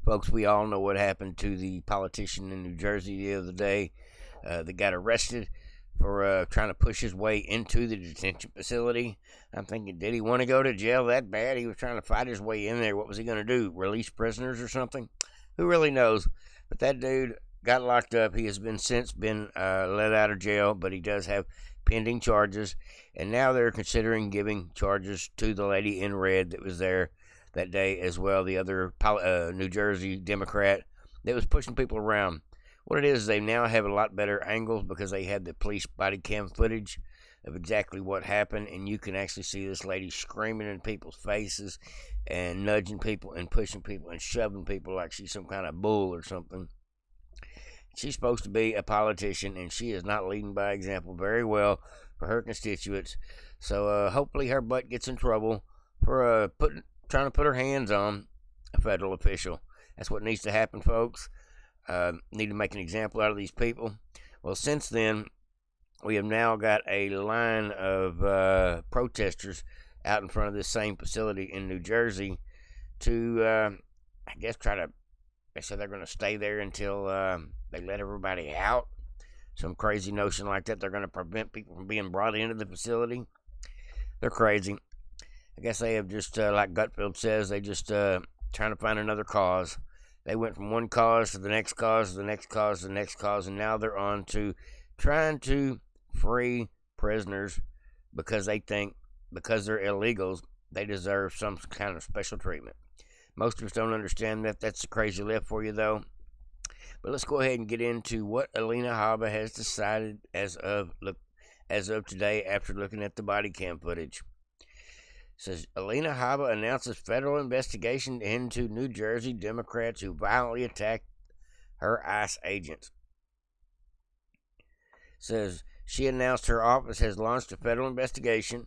Folks, we all know what happened to the politician in New Jersey the other day that got arrested for trying to push his way into the detention facility. I'm thinking, did he want to go to jail that bad? He was trying to fight his way in there. What was he going to do? Release prisoners or something? Who really knows? But that dude got locked up. He has since been let out of jail, but he does have pending charges. And now they're considering giving charges to the lady in red that was there that day as well, the other New Jersey Democrat that was pushing people around. What it is, they now have a lot better angles because they had the police body cam footage of exactly what happened, and you can actually see this lady screaming in people's faces and nudging people and pushing people and shoving people like she's some kind of bull or something. She's supposed to be a politician, and she is not leading by example very well for her constituents. So hopefully her butt gets in trouble for trying to put her hands on a federal official. That's what needs to happen, folks. Need to make an example out of these people. Well, since then, we have now got a line of protesters out in front of this same facility in New Jersey to, I guess, they said they're going to stay there until they let everybody out. Some crazy notion like that. They're going to prevent people from being brought into the facility. They're crazy. I guess they have just, like Gutfield says, they just trying to find another cause. They went from one cause to the next cause, to the next cause, to the next cause, and now they're on to trying to free prisoners because they think because they're illegals, they deserve some kind of special treatment. Most of us don't understand that. That's a crazy lift for you, though. But let's go ahead and get into what Alina Habba has decided as of today after looking at the body cam footage. It says Alina Habba announces federal investigation into New Jersey Democrats who violently attacked her ICE agents. It says she announced her office has launched a federal investigation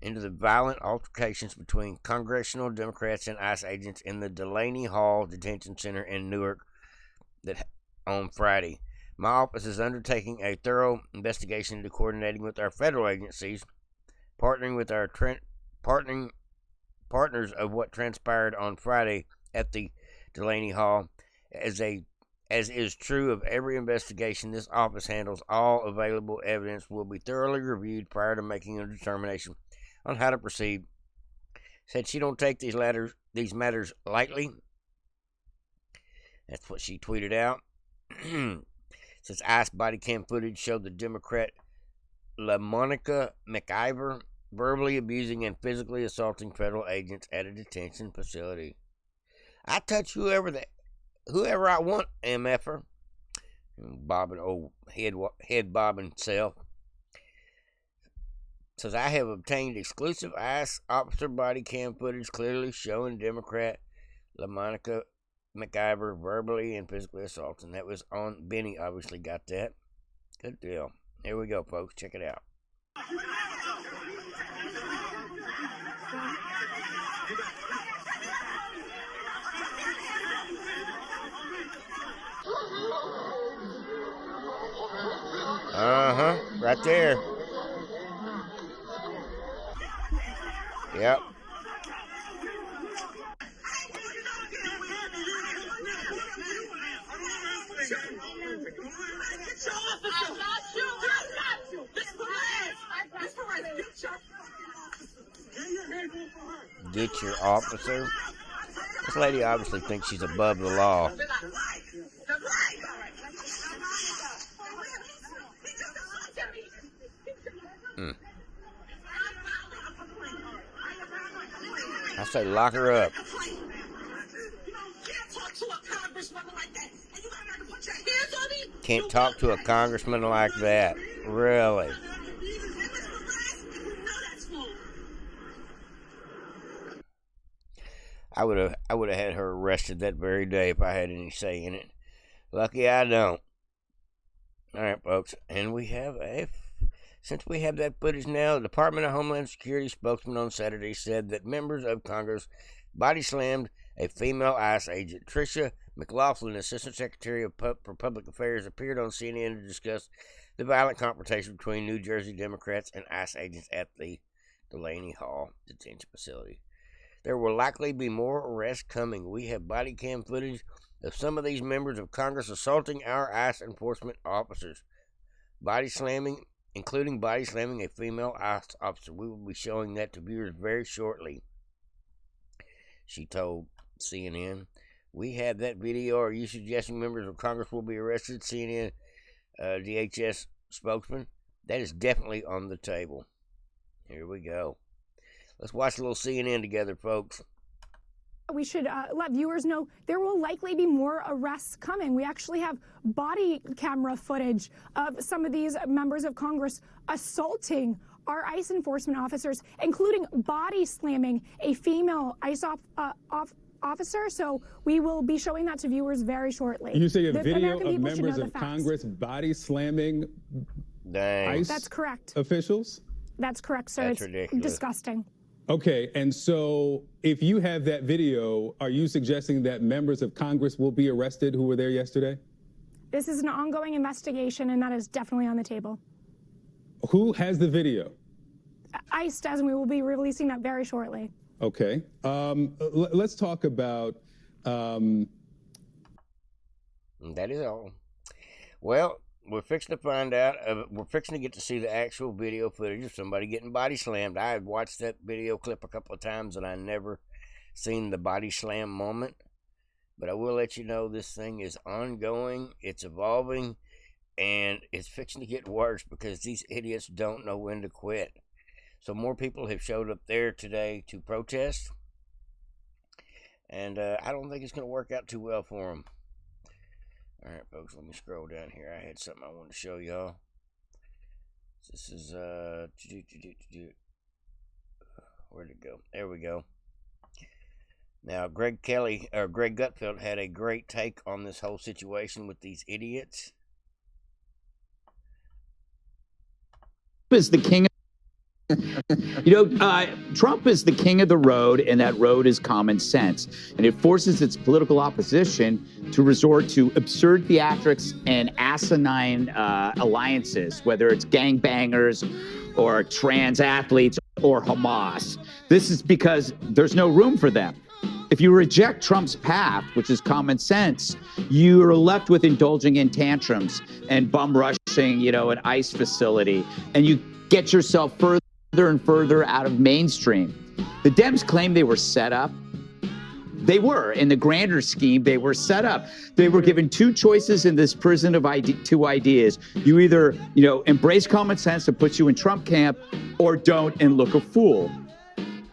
into the violent altercations between congressional Democrats and ICE agents in the Delaney Hall Detention Center in Newark on Friday. My office is undertaking a thorough investigation into coordinating with our federal agencies, partnering with our partners of what transpired on Friday at the Delaney Hall. As is true of every investigation, this office handles all available evidence will be thoroughly reviewed prior to making a determination on how to proceed. Said she don't take these matters lightly. That's what she tweeted out. Since ICE body cam footage showed the Democrat LaMonica McIver verbally abusing and physically assaulting federal agents at a detention facility. I touch whoever I want, MFer. Bobbing old head bobbing self. Says I have obtained exclusive ICE officer body cam footage clearly showing Democrat LaMonica McIver verbally and physically assaulting. That was on Benny. Obviously got that. Good deal. Here we go, folks. Check it out. Right there. Yep. Get your officer. This lady obviously thinks she's above the law. I say lock her up. Can't talk to a congressman like that. Really? I would have had her arrested that very day if I had any say in it. Lucky I don't. All right, folks, and since we have that footage now, the Department of Homeland Security spokesman on Saturday said that members of Congress body slammed a female ICE agent. Tricia McLaughlin, Assistant Secretary for Public Affairs, appeared on CNN to discuss the violent confrontation between New Jersey Democrats and ICE agents at the Delaney Hall detention facility. There will likely be more arrests coming. We have body cam footage of some of these members of Congress assaulting our ICE enforcement officers. Body slamming, including body slamming a female ICE officer. We will be showing that to viewers very shortly, she told CNN. We have that video. Are you suggesting members of Congress will be arrested? CNN DHS spokesman. That is definitely on the table. Here we go. Let's watch a little CNN together, folks. We should let viewers know there will likely be more arrests coming. We actually have body camera footage of some of these members of Congress assaulting our ICE enforcement officers, including body slamming a female ICE officer. So we will be showing that to viewers very shortly. You say a video of members of Congress body slamming ICE That's correct. officials? That's correct, sir. That's ridiculous. Disgusting. Okay, and so if you have that video, are you suggesting that members of Congress will be arrested who were there yesterday? This is an ongoing investigation, and that is definitely on the table. Who has the video? ICE does, and we will be releasing that very shortly. Okay. Let's talk about... That is all. Well, we're fixing to find out. We're fixing to get to see the actual video footage of somebody getting body slammed. I had watched that video clip a couple of times, and I never seen the body slam moment. But I will let you know this thing is ongoing. It's evolving, and it's fixing to get worse because these idiots don't know when to quit. So more people have showed up there today to protest, and I don't think it's going to work out too well for them. All right, folks, let me scroll down here. I had something I wanted to show y'all. This is, where'd it go? There we go. Now, Greg Gutfeld had a great take on this whole situation with these idiots. Is the king. Trump is the king of the road, and that road is common sense. And it forces its political opposition to resort to absurd theatrics and asinine alliances, whether it's gangbangers or trans athletes or Hamas. This is because there's no room for them. If you reject Trump's path, which is common sense, you're left with indulging in tantrums and bum rushing, an ICE facility, and you get yourself further and further out of mainstream. The Dems claim they were set up. They were. In the grander scheme, they were set up. They were given two choices in this prison of two ideas. You either, embrace common sense that puts you in Trump camp, or don't and look a fool.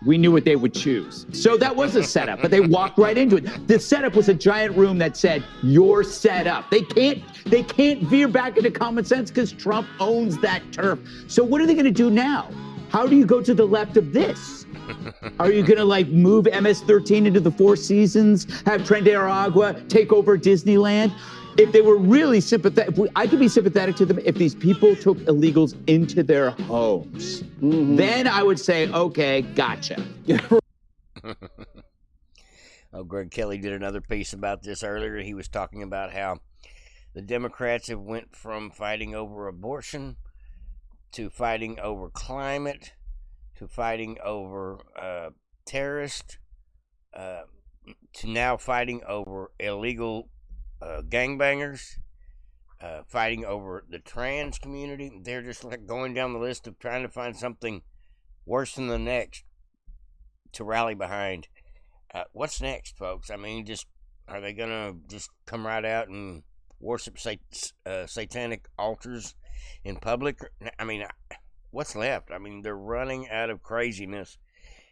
We knew what they would choose. So that was a setup, but they walked right into it. The setup was a giant room that said, you're set up. They can't veer back into common sense because Trump owns that turf. So what are they going to do now? How do you go to the left of this? Are you going to move MS-13 into the Four Seasons, have Tren de Aragua take over Disneyland? If they were really sympathetic, I could be sympathetic to them if these people took illegals into their homes. Mm-hmm. Then I would say, okay, gotcha. Greg Kelly did another piece about this earlier. He was talking about how the Democrats have went from fighting over abortion to fighting over climate to fighting over terrorists to now fighting over illegal gangbangers, fighting over the trans community. They're just going down the list of trying to find something worse than the next to rally behind. What's next, folks? I mean, are they gonna just come right out and worship satanic altars in public? I mean, what's left? I mean, they're running out of craziness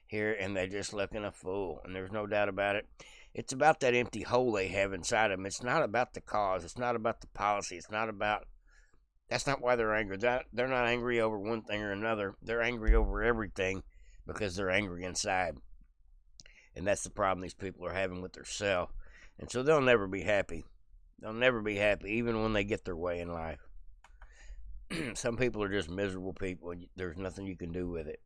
here, and they just looking a fool, and there's no doubt about it. It's about that empty hole they have inside them. It's not about the cause. It's not about the policy. That's not why they're angry. They're not angry over one thing or another. They're angry over everything because they're angry inside. And that's the problem these people are having with themselves. And so they'll never be happy. They'll never be happy, even when they get their way in life. Some people are just miserable people, and there's nothing you can do with it.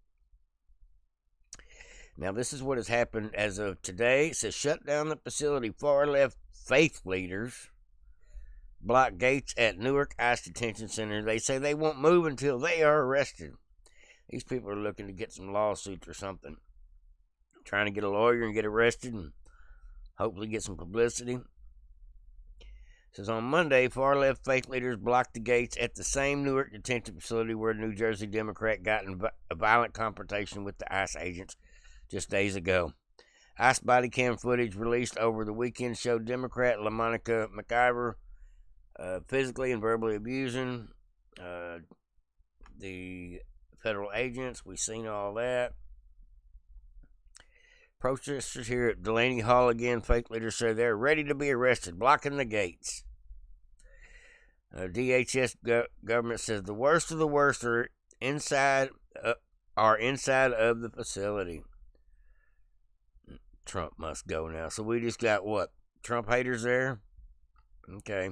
Now, this is what has happened as of today. It says, shut down the facility. Far left faith leaders block gates at Newark ICE Detention Center. They say they won't move until they are arrested. These people are looking to get some lawsuits or something. trying to get a lawyer and get arrested and hopefully get some publicity. It says on Monday, far-left faith leaders blocked the gates at the same Newark detention facility where a New Jersey Democrat got in a violent confrontation with the ICE agents just days ago. ICE body cam footage released over the weekend showed Democrat LaMonica McIver physically and verbally abusing the federal agents. We've seen all that. Protesters here at Delaney Hall again, faith leaders say they're ready to be arrested, blocking the gates. DHS government says the worst of the worst are inside of the facility. Trump must go now. So we just got what? Trump haters there? Okay.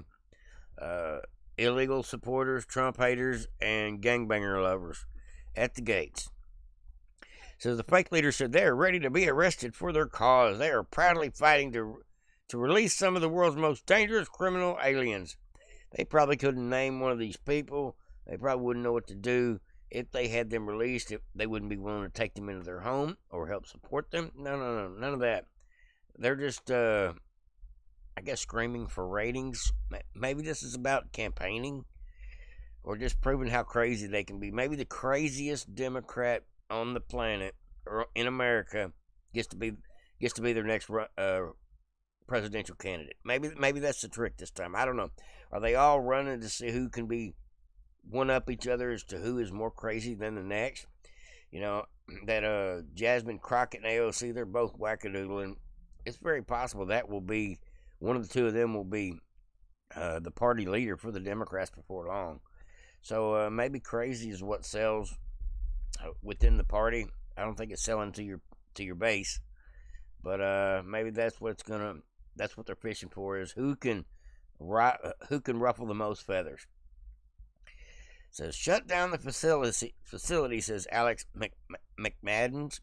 Illegal supporters, Trump haters, and gangbanger lovers at the gates. So the fake leader said they are ready to be arrested for their cause. They are proudly fighting to release some of the world's most dangerous criminal aliens. They probably couldn't name one of these people. They probably wouldn't know what to do if they had them released. If they wouldn't be willing to take them into their home or help support them. No, none of that. They're just, I guess, screaming for ratings. Maybe this is about campaigning or just proving how crazy they can be. Maybe the craziest Democrat on the planet or in America gets to be their next presidential candidate. Maybe that's the trick this time. I don't know. Are they all running to see who can be one up each other as to who is more crazy than the next? You know, that Jasmine Crockett and AOC, they're both wackadoodling. It's very possible that will be one of the two of them will be the party leader for the Democrats before long. So maybe crazy is what sells within the party. I don't think it's selling to your base, but maybe that's what they're fishing for, is who can ruffle the most feathers. It says shut down the facility, says Alex McAdams.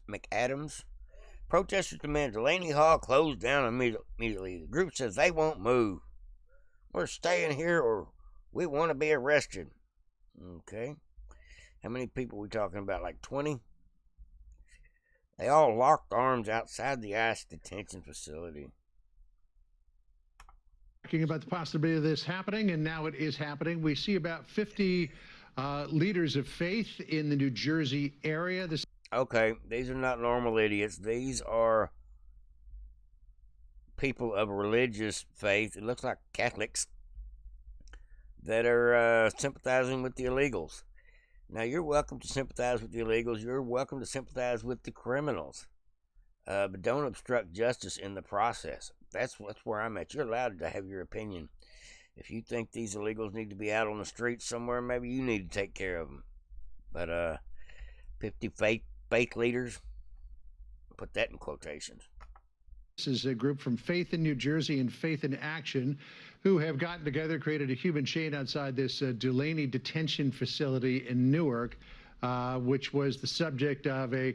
Protesters demand Delaney Hall closed down immediately. The group says they won't move. We're staying here or we want to be arrested. Okay. How many people are we talking about? Like 20? They all locked arms outside the ICE detention facility. Talking about the possibility of this happening, and now it is happening. We see about 50 leaders of faith in the New Jersey area. Okay, these are not normal idiots. These are people of religious faith. It looks like Catholics that are sympathizing with the illegals. Now, you're welcome to sympathize with the illegals. You're welcome to sympathize with the criminals. But don't obstruct justice in the process. That's where I'm at. You're allowed to have your opinion. If you think these illegals need to be out on the streets somewhere, maybe you need to take care of them. But 50 faith leaders, put that in quotations. This is a group from Faith in New Jersey and Faith in Action who have gotten together, created a human chain outside this Delaney detention facility in Newark, which was the subject of a,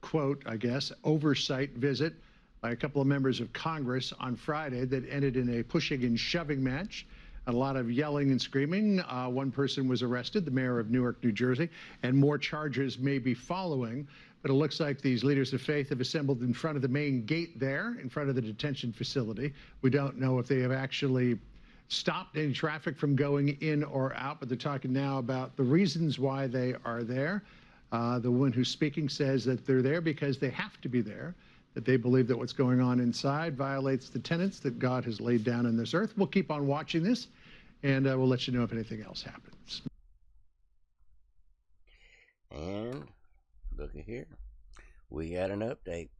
quote, I guess, oversight visit by a couple of members of Congress on Friday that ended in a pushing and shoving match. A lot of yelling and screaming. One person was arrested, the mayor of Newark, New Jersey, and more charges may be following. But it looks like these leaders of faith have assembled in front of the main gate there, in front of the detention facility. We don't know if they have actually stopped any traffic from going in or out, but they're talking now about the reasons why they are there. The one who's speaking says that they're there because they have to be there, that they believe that what's going on inside violates the tenets that God has laid down in this earth. We'll keep on watching this, and we'll let you know if anything else happens. And look at here. We got an update.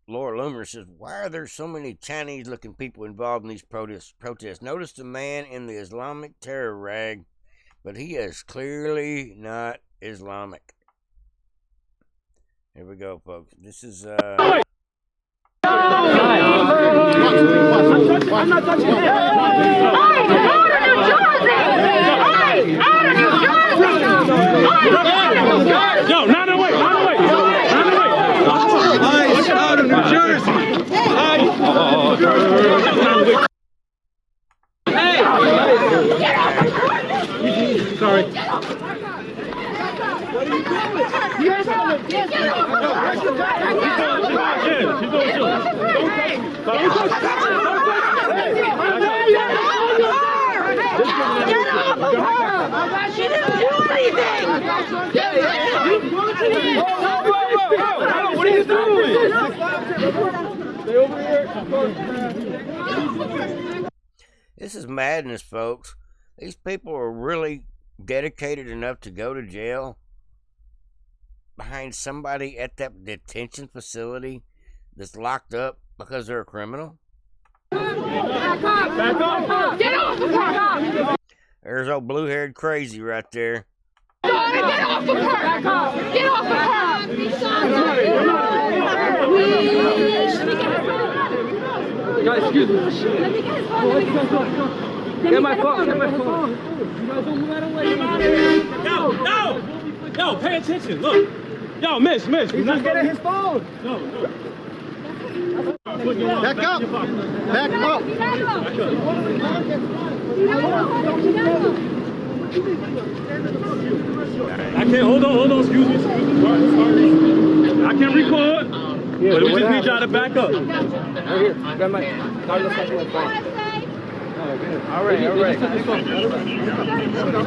Laura Loomer says, why are there so many Chinese-looking people involved in these protests? Notice the man in the Islamic terror rag, but he is clearly not Islamic. Here we go, folks. This is, I'm not touching it. No, not away, not away, not away. Out of New Jersey. Hey. She didn't do anything! What are you doing? Stay over here. This is madness, folks. These people are really dedicated enough to go to jail behind somebody at that detention facility that's locked up because they're a criminal. Back up! Get off the car! There's old blue-haired crazy right there. Get off the car! Get off the car! Guys, excuse me. Let me get his phone. Get my phone. Get my phone. You guys don't move out of the way. Yo, pay attention. Look. Yo, miss. He's not getting his phone. No. Back up! Back up! I can't. Hold on. Excuse me. Sorry. I can record. But we just need y'all to back up. Right here. Grab my phone.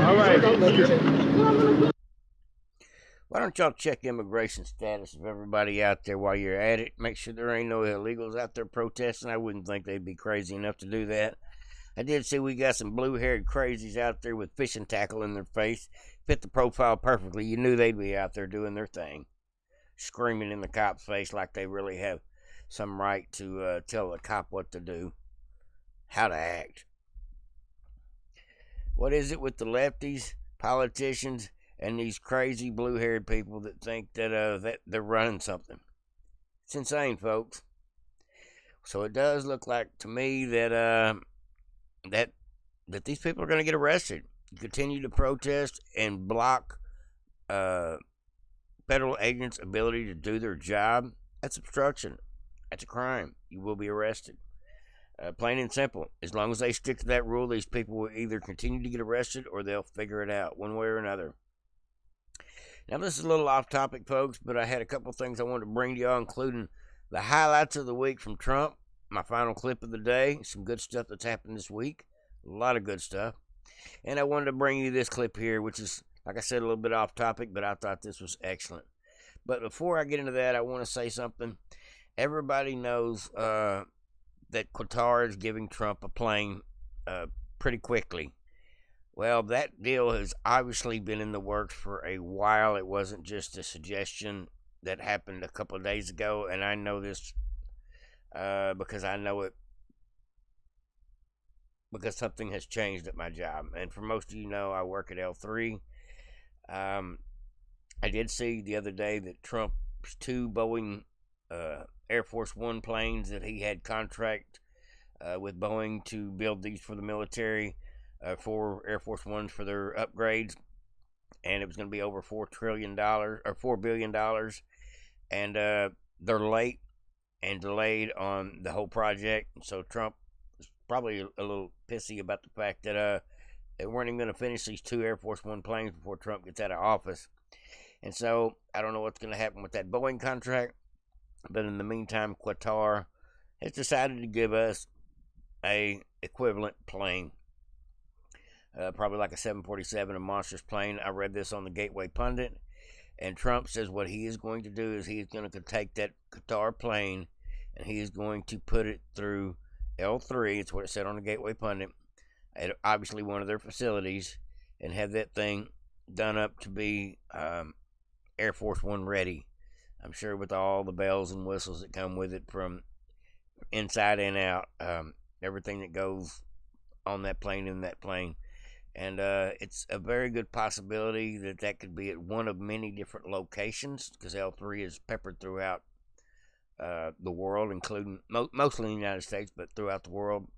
All right. Why don't y'all check immigration status of everybody out there while you're at it? Make sure there ain't no illegals out there protesting. I wouldn't think they'd be crazy enough to do that. I did see we got some blue-haired crazies out there with fishing tackle in their face. Fit the profile perfectly. You knew they'd be out there doing their thing, screaming in the cop's face like they really have some right to tell the cop what to do, how to act. What is it with the lefties, politicians, and these crazy blue-haired people that think that that they're running something? It's insane, folks. So it does look like to me that that these people are going to get arrested. Continue to protest and block federal agents' ability to do their job. That's obstruction. That's a crime. You will be arrested. Plain and simple. As long as they stick to that rule, these people will either continue to get arrested or they'll figure it out one way or another. Now, this is a little off topic, folks, but I had a couple things I wanted to bring to y'all, including the highlights of the week from Trump, my final clip of the day, some good stuff that's happened this week, a lot of good stuff. And I wanted to bring you this clip here, which is, like I said, a little bit off topic, but I thought this was excellent. But before I get into that, I want to say something. Everybody knows that Qatar is giving Trump a plane pretty quickly. Well, that deal has obviously been in the works for a while. It wasn't just a suggestion that happened a couple of days ago, and I know this because I know it because something has changed at my job. And for most of you know, I work at L3. I did see the other day that Trump's 2 Boeing Air Force One planes that he had contract with Boeing to build these for the military, 4 Air Force Ones for their upgrades, and it was going to be over $4 billion, and they're late and delayed on the whole project. So Trump was probably a little pissy about the fact that they weren't even going to finish these 2 Air Force One planes before Trump gets out of office. And so I don't know what's going to happen with that Boeing contract, but in the meantime, Qatar has decided to give us a equivalent plane. Probably like a 747, a monstrous plane. I read this on the Gateway Pundit, and Trump says what he is going to do is he is going to take that Qatar plane and he is going to put it through L3, it's what it said on the Gateway Pundit, at obviously one of their facilities, and have that thing done up to be Air Force One ready. I'm sure with all the bells and whistles that come with it from inside and out, everything that goes on that plane, in that plane. And it's a very good possibility that that could be at one of many different locations, because L3 is peppered throughout the world, including mostly in the United States, but throughout the world.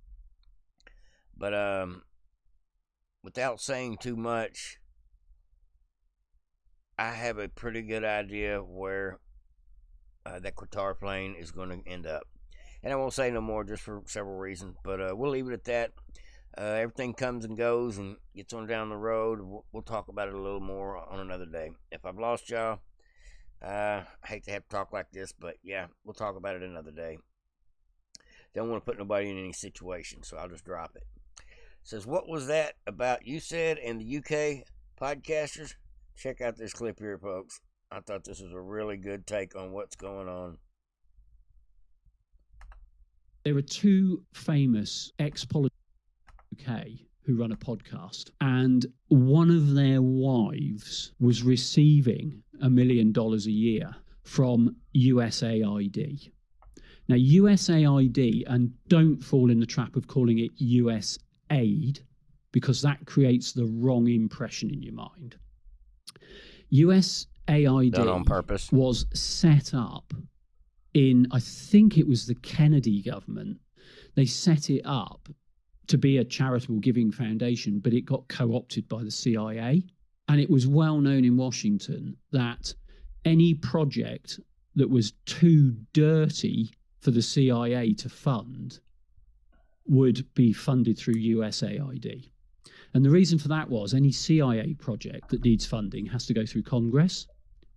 But without saying too much, I have a pretty good idea where that Qatar plane is going to end up. And I won't say no more just for several reasons, but we'll leave it at that. Everything comes and goes and gets on down the road. We'll talk about it a little more on another day. If I've lost y'all, I hate to have to talk like this, but yeah, we'll talk about it another day. Don't want to put nobody in any situation, so I'll just drop it. Says, what was that about you said and the UK podcasters? Check out this clip here, folks. I thought this was a really good take on what's going on. There are two famous ex-politicians in the UK who run a podcast, and one of their wives was receiving $1 million a year from USAID. Now, USAID, and don't fall in the trap of calling it US aid, because that creates the wrong impression in your mind. USAID done on purpose. Was set up in, I think it was the Kennedy government. They set it up to be a charitable giving foundation, but it got co-opted by the CIA. And it was well known in Washington that any project that was too dirty for the CIA to fund would be funded through USAID. And the reason for that was any CIA project that needs funding has to go through Congress,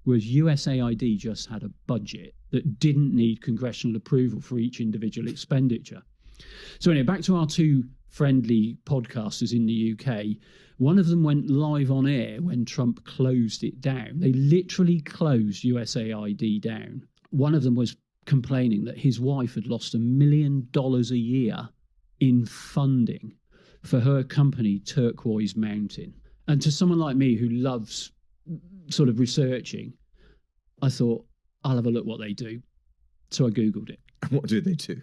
whereas USAID just had a budget that didn't need congressional approval for each individual expenditure. So anyway, back to our two friendly podcasters in the UK. One of them went live on air when Trump closed it down. They literally closed USAID down. One of them was complaining that his wife had lost $1 million a year in funding for her company, Turquoise Mountain. And to someone like me who loves sort of researching, I thought, I'll have a look what they do. So I Googled it. What do they do?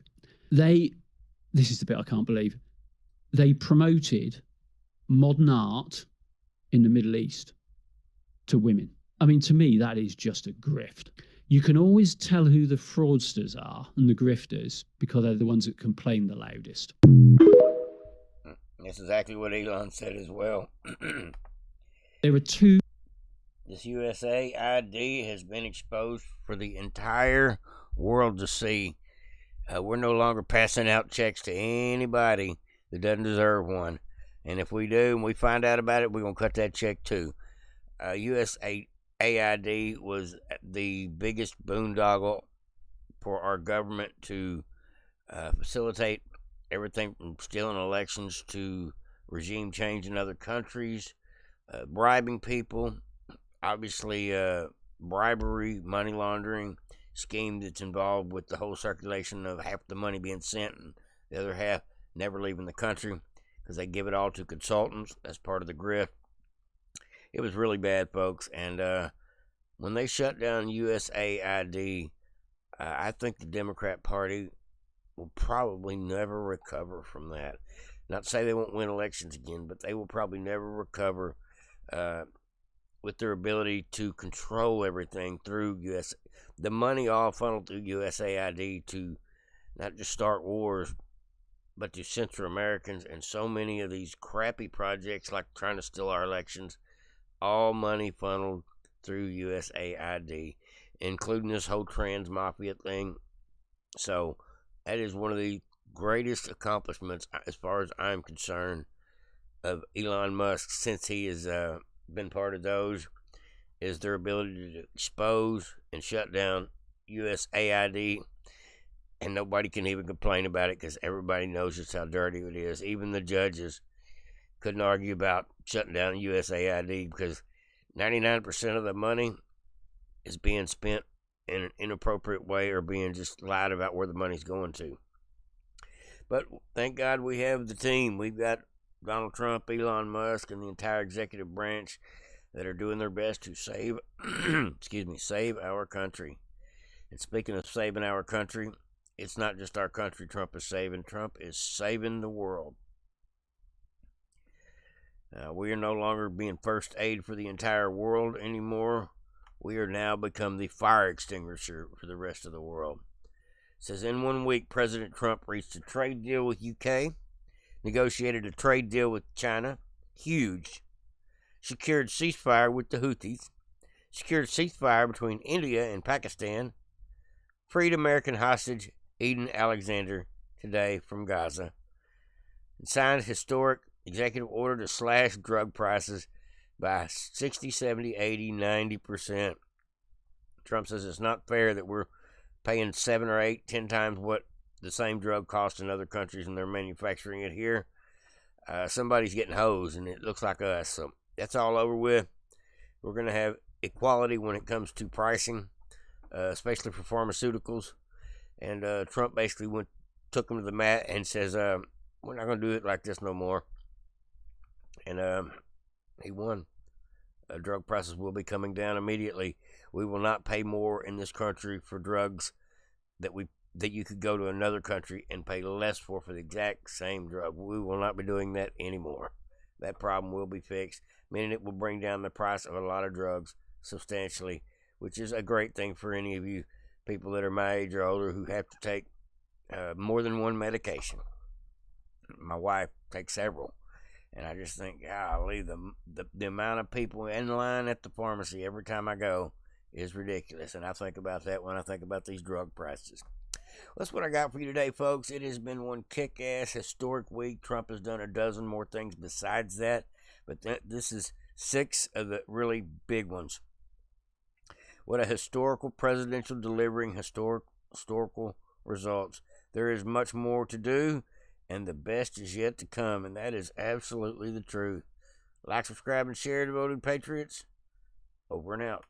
This is the bit I can't believe. They promoted modern art in the Middle East to women. I mean, to me, that is just a grift. You can always tell who the fraudsters are and the grifters because they're the ones that complain the loudest. That's exactly what Elon said as well. There are two. This USAID has been exposed for the entire world to see. We're no longer passing out checks to anybody that doesn't deserve one. And if we do and we find out about it, we're going to cut that check too. USAID was the biggest boondoggle for our government to facilitate everything from stealing elections to regime change in other countries, bribing people, obviously bribery, money laundering scheme that's involved with the whole circulation of half the money being sent and the other half never leaving the country because they give it all to consultants. That's part of the grift. It was really bad, folks. And when they shut down USAID, I think the Democrat Party will probably never recover from that. Not to say they won't win elections again, but they will probably never recover with their ability to control everything through the money all funneled through USAID to not just start wars, but to Central Americans and so many of these crappy projects like trying to steal our elections, all money funneled through USAID, including this whole trans mafia thing. So that is one of the greatest accomplishments, as far as I'm concerned, of Elon Musk since he has been part of those, is their ability to expose and shut down USAID, and nobody can even complain about it because everybody knows just how dirty it is. Even the judges couldn't argue about shutting down USAID because 99% of the money is being spent in an inappropriate way or being just lied about where the money's going to. But thank God we have the team. We've got Donald Trump, Elon Musk, and the entire executive branch that are doing their best to save, save our country. And speaking of saving our country, it's not just our country Trump is saving. Trump is saving the world. We are no longer being first aid for the entire world anymore. We are now become the fire extinguisher for the rest of the world. It says, in 1 week, President Trump reached a trade deal with UK, negotiated a trade deal with China, huge, secured ceasefire with the Houthis, secured ceasefire between India and Pakistan, freed American hostage Eden Alexander today from Gaza, and signed historic executive order to slash drug prices by 60, 70, 80, 90%. Trump says it's not fair that we're paying 7 or 8, 10 times what the same drug costs in other countries and they're manufacturing it here. Somebody's getting hosed, and it looks like us. So that's all over with. We're going to have equality when it comes to pricing, especially for pharmaceuticals. And Trump basically took them to the mat and says, we're not going to do it like this no more. And he won. Drug prices will be coming down immediately. We will not pay more in this country for drugs that you could go to another country and pay less for the exact same drug. We will not be doing that anymore. That problem will be fixed, meaning it will bring down the price of a lot of drugs substantially, which is a great thing for any of you people that are my age or older who have to take more than one medication. My wife takes several, and I just think, golly, the amount of people in line at the pharmacy every time I go is ridiculous, and I think about that when I think about these drug prices. That's what I got for you today, folks. It has been one kick-ass historic week. Trump has done a dozen more things besides that, but this is 6 of the really big ones. What a historical presidential delivering historical results. There is much more to do, and the best is yet to come, and that is absolutely the truth. Like, subscribe, and share, Devoted Patriots. Over and out.